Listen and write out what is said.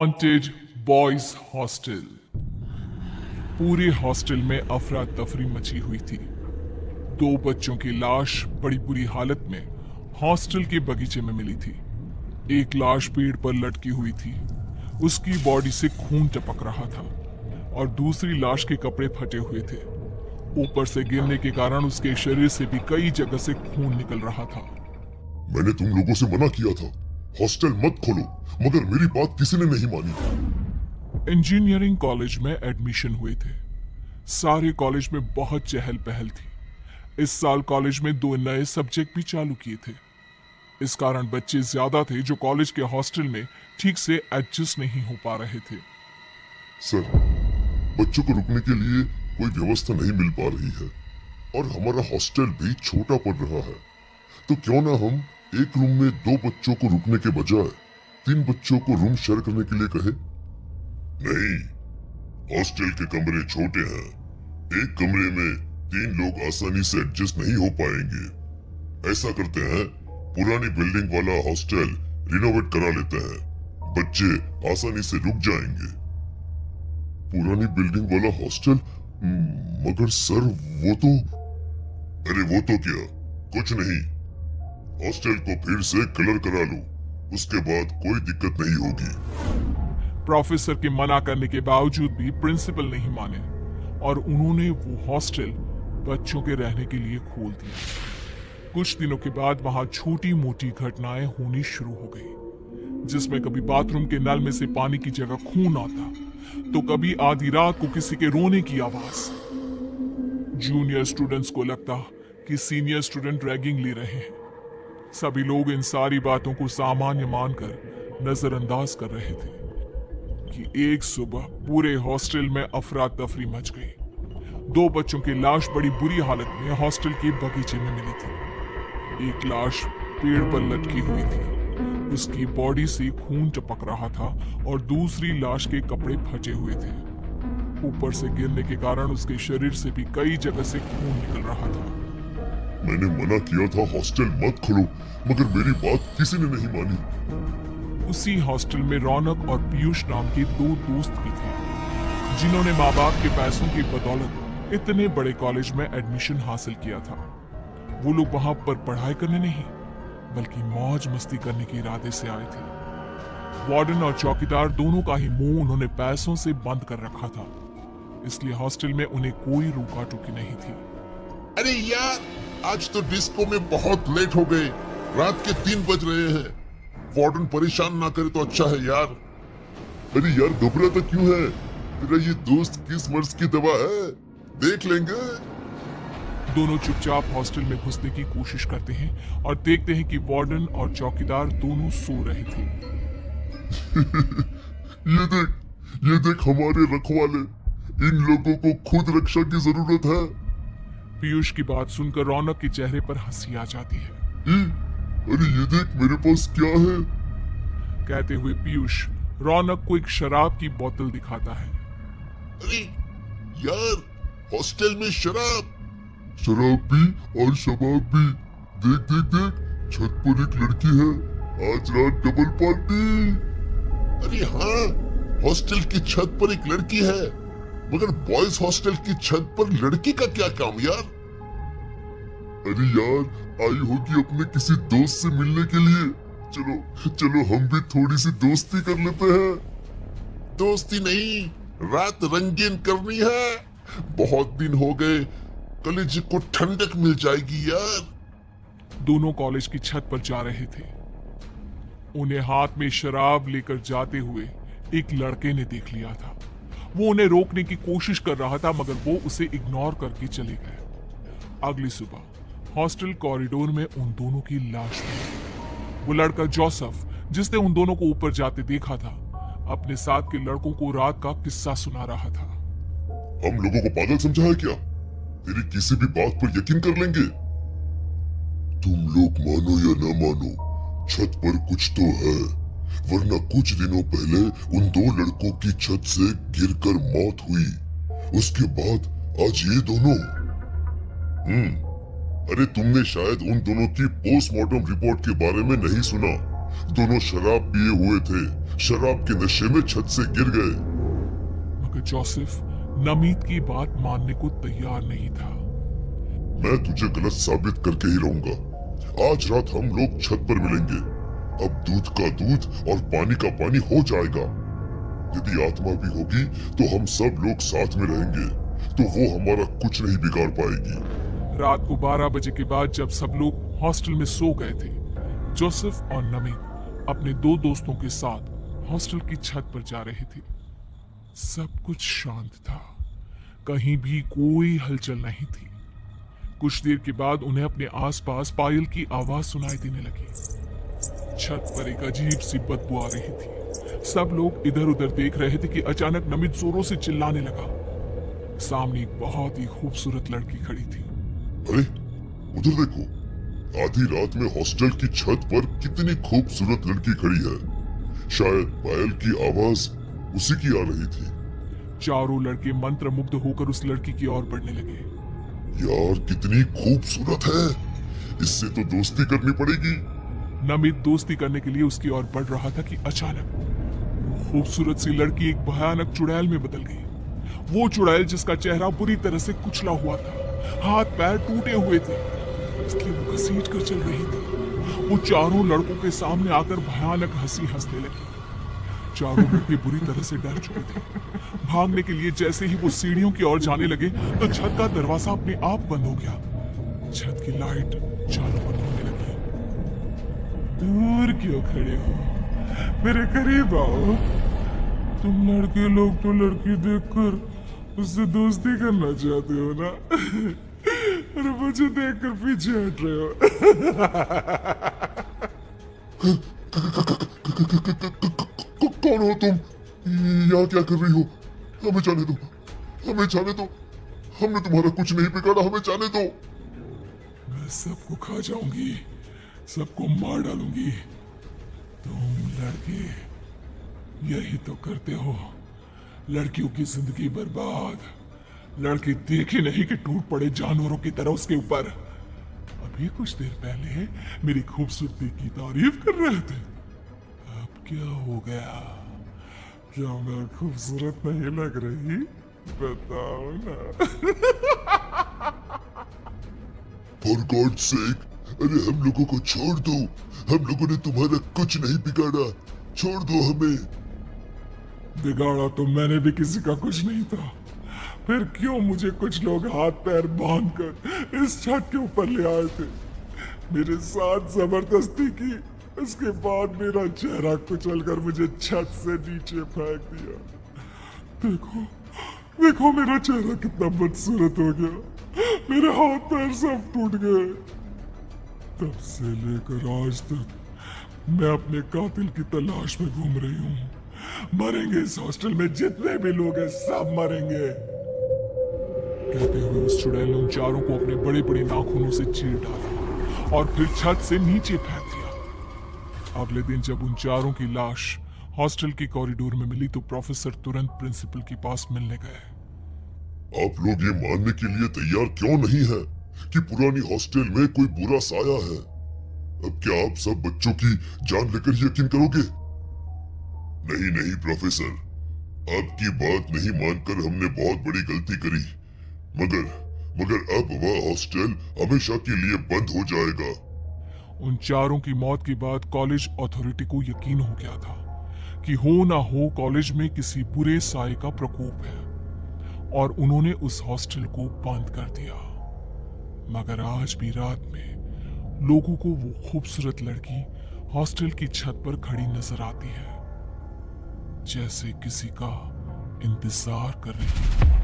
Wanted boys hostel. पूरे hostel में अफरा तफरी मची हुई थी। दो बच्चों की लाश बड़ी बुरी हालत में हॉस्टल के बगीचे में मिली थी। एक लाश पेड़ पर लटकी हुई थी, उसकी बॉडी से खून टपक रहा था और दूसरी लाश के कपड़े फटे हुए थे। ऊपर से गिरने के कारण उसके शरीर से भी कई जगह से खून निकल रहा था। मैंने तुम लोगों से मना किया था हॉस्टल मत खोलो, मगर मेरी बात किसी ने नहीं मानी। इंजीनियरिंग कॉलेज में एडमिशन हुए थे। सारे कॉलेज में बहुत चहल पहल थी। इस साल कॉलेज में 2 नए सब्जेक्ट भी चालू किए थे। इस कारण बच्चे ज्यादा थे जो कॉलेज के हॉस्टल में ठीक से एडजस्ट नहीं हो पा रहे थे। सर, बच्चों को रुकने के लिए कोई व्यवस्था नहीं मिल पा रही है और हमारा हॉस्टल भी छोटा पड़ रहा है, तो क्यों ना हम एक रूम में 2 बच्चों को रुकने के बजाय 3 बच्चों को रूम शेयर करने के लिए कहें। नहीं, हॉस्टल के कमरे छोटे हैं, एक कमरे में 3 लोग आसानी से एडजस्ट नहीं हो पाएंगे। ऐसा करते हैं, पुरानी बिल्डिंग वाला हॉस्टल रिनोवेट करा लेते हैं, बच्चे आसानी से रुक जाएंगे। पुरानी बिल्डिंग वाला हॉस्टल? मगर सर वो तो... अरे वो तो क्या, कुछ नहीं, हॉस्टल को फिर से कलर करा लो, उसके बाद कोई दिक्कत नहीं होगी। प्रोफेसर के मना करने के बावजूद भी प्रिंसिपल नहीं माने और उन्होंने वो हॉस्टल बच्चों के रहने के लिए खोल दिया। कुछ दिनों के बाद वहां छोटी मोटी घटनाएं होनी शुरू हो गई, जिसमें कभी बाथरूम के नल में से पानी की जगह खून आता, तो कभी आधी रात को किसी के रोने की आवाज। जूनियर स्टूडेंट्स को लगता कि सीनियर स्टूडेंट रैगिंग ले रहे हैं। सभी लोग इन सारी बातों को सामान्य मानकर नजरअंदाज कर रहे थे कि एक सुबह पूरे हॉस्टल में अफरा तफरी मच गई। 2 बच्चों की लाश बड़ी बुरी हालत में हॉस्टल के बगीचे में मिली थी। एक लाश पेड़ पर लटकी हुई थी, उसकी बॉडी से खून टपक रहा था और दूसरी लाश के कपड़े फटे हुए थे। ऊपर से गिरने के कारण उसके शरीर से भी कई जगह से खून निकल रहा था। मैंने मना किया था हॉस्टल मत खोलो, मगर मेरी बात किसी ने नहीं मानी। उसी हॉस्टल में रौनक और पीयूष नाम के 2 दोस्त भी थे, जिन्होंने माँ बाप के पैसों की बदौलत इतने बड़े कॉलेज में एडमिशन हासिल किया था। वो लोग वहां पर पढ़ाई करने नहीं, बल्कि मौज मस्ती करने के इरादे से आए थे। वार्डन और चौकीदार दोनों का ही मुंह उन्होंने पैसों से बंद कर रखा था, इसलिए हॉस्टल में उन्हें कोई रोका टोकी नहीं थी। अरे यार, आज तो डिस्को में बहुत लेट हो गए, रात के 3 बज रहे हैं। वार्डन परेशान ना करे तो अच्छा है यार। अरे यार, घबराता क्यों है? तेरा ये दोस्त किस मर्ज की दवा है, देख लेंगे। दोनों चुपचाप हॉस्टल में घुसने की कोशिश करते हैं और देखते हैं कि वार्डन और चौकीदार दोनों सो रहे थे। ये देख हमारे रखवाले, इन लोगों को खुद रक्षा की जरूरत है। पीयूष की बात सुनकर रौनक के चेहरे पर हंसी आ जाती है। अरे ये देख मेरे पास क्या है। कहते हुए पीयूष रौनक को एक शराब की बोतल दिखाता है। अरे यार, हॉस्टल में शराब भी और शबाब भी। देख देख देख, छत पर एक लड़की है, आज रात डबल पार्टी। अरे हाँ, हॉस्टल की छत पर एक लड़की है, मगर बॉयज हॉस्टल की छत पर लड़की का क्या काम यार? अरे यार, आई होगी अपने किसी दोस्त से मिलने के लिए। चलो चलो, हम भी थोड़ी सी दोस्ती कर लेते हैं। दोस्ती नहीं, रात रंगीन करनी है। बहुत दिन हो गए, कलेजे को ठंडक मिल जाएगी यार। दोनों कॉलेज की छत पर जा रहे थे। उन्हें हाथ में शराब लेकर जाते हुए एक लड़के ने देख लिया था। वो उन्हें रोकने की कोशिश कर रहा था, मगर वो उसे इग्नोर करके चले गए। अगली सुबह हॉस्टल कॉरिडोर में उन दोनों की लाश मिली। वो लड़का जोसेफ, जिसने उन दोनों को ऊपर जाते देखा था, अपने साथ के लड़कों को रात का किस्सा सुना रहा था। हम लोगों को पागल समझा है क्या? तेरी किसी भी बात पर यकीन कर लेंगे। तुम लोग मानो या ना मानो, छत पर कुछ तो है, वरना कुछ दिनों पहले उन 2 लड़कों की छत से गिरकर मौत हुई, उसके बाद आज ये दोनों। अरे तुमने शायद उन दोनों की पोस्टमार्टम रिपोर्ट के बारे में नहीं सुना। दोनों शराब पिए हुए थे, शराब के नशे में छत से गिर गए। मगर जोसेफ नमीत की बात मानने को तैयार नहीं था। मैं तुझे गलत साबित करके ही रहूंगा। आज रात हम लोग छत पर मिलेंगे। अब दूध का दूध और पानी का पानी हो जाएगा। यदि आत्मा भी होगी तो हम सब लोग साथ में रहेंगे, तो वो हमारा कुछ नहीं बिगाड़ पाएगी। रात को 12 बजे के बाद जब सब लोग हॉस्टल में सो गए थे, जोसेफ और नमीत अपने दो दोस्तों के साथ हॉस्टल की छत पर जा रहे थे। सब कुछ शांत था, कहीं भी कोई हलचल नहीं थी। कुछ देर के बाद उन्हें अपने आसपास पायल की आवाज सुनाई देने लगी। छत पर एक अजीब सी बदबू आ रही थी। सब लोग इधर उधर देख रहे थे कि अचानक नमित जोरों से चिल्लाने लगा। सामने एक बहुत ही खूबसूरत लड़की खड़ी थी। अरे उधर देखो, आधी रात में हॉस्टल की छत पर कितनी खूबसूरत लड़की खड़ी है। शायद पायल की आवाज उसी की आ रही थी। चारों लड़के मंत्र मुग्ध होकर उस लड़की की ओर बढ़ने लगे। यार कितनी खूबसूरत है, इससे तो दोस्ती करनी पड़ेगी। नमित दोस्ती करने के लिए उसकी ओर बढ़ रहा था कि अचानक खूबसूरत सी लड़की एक भयानक चुड़ैल में बदल गई। वो चुड़ैल जिसका चेहरा बुरी तरह से कुचला हुआ था, हाथ पैर टूटे हुए थे, इसलिए वो घसीट कर चल रही थी। वो चारों लड़कों के सामने आकर भयानक हंसी हंसने लगी। चारों लड़के बुरी तरह से डर चुके थे। भागने के लिए जैसे ही वो सीढ़ियों की ओर जाने लगे तो छत का दरवाजा अपने आप बंद हो गया। छत की लाइट चालू बंद होने लगी। दूर क्यों खड़े हो, मेरे करीब आओ। तुम लड़के लोग तो लड़की देखकर उससे दोस्ती करना चाहते हो ना, और मुझे देखकर पीछे हट रहे हो। कौन हो तुम? यहाँ क्या कर रही हो? हमें जाने दो, हमें जाने दो। हमने तुम्हारा कुछ नहीं बिगाड़ा, हमें जाने दो। मैं सबको खा जाऊंगी, सबको मार डालूंगी। तुम लड़के यही तो करते हो, लड़कियों की जिंदगी बर्बाद। लड़के देखे नहीं कि टूट पड़े जानवरों की तरह उसके ऊपर। अभी कुछ देर पहले मेरी खूबसूरती की तारीफ कर रहे थे, अब क्या हो गया? क्या मैं खूबसूरत नहीं लग रही? बताओ ना। फॉर गॉड सेक, अरे हम लोगों को छोड़ दो। हम लोगों ने तुम्हारा कुछ नहीं बिगाड़ा, छोड़ दो हमें। बिगाड़ा तो मैंने भी किसी का कुछ नहीं था, फिर क्यों मुझे कुछ लोग हाथ पैर बांधकर इस छत के ऊपर ले आए थे, मेरे साथ जबरदस्ती की। इसके बाद मेरा चेहरा कुचलकर मुझे छत से नीचे फेंक दिया। देखो देखो मेरा चेहरा कितना बदसूरत हो गया, मेरे हाथ पैर सब टूट गए। तब से लेकर आज तक मैं अपने कातिल की तलाश में घूम रही हूँ। मरेंगे इस हॉस्टल में जितने भी लोग हैं, सब मरेंगे। कहते हुए उस चुड़ैल ने उन चारों को अपने बड़े बड़े नाखूनों से चीर डाला और फिर छत से नीचे फेंक दिया। अगले दिन जब उन चारों की लाश हॉस्टल की कॉरिडोर में मिली तो प्रोफेसर तुरंत प्रिंसिपल के पास मिलने गए। आप लोग ये मानने के लिए तैयार क्यों नहीं है कि पुरानी हॉस्टल में कोई बुरा साया है? अब क्या आप सब बच्चों की जान लेकर यकीन करोगे? नहीं नहीं प्रोफेसर, आपकी बात नहीं मानकर हमने बहुत बड़ी गलती करी। मगर अब वह हॉस्टल हमेशा के लिए बंद हो जाएगा। उन चारों की मौत के बाद कॉलेज अथॉरिटी को यकीन हो गया था कि हो ना हो कॉलेज में किसी बुरे साये का प्रकोप है, और उन्होंने उस हॉस्टल को बंद कर दिया। मगर आज भी रात में लोगों को वो खूबसूरत लड़की हॉस्टल की छत पर खड़ी नजर आती है, जैसे किसी का इंतजार कर रही है।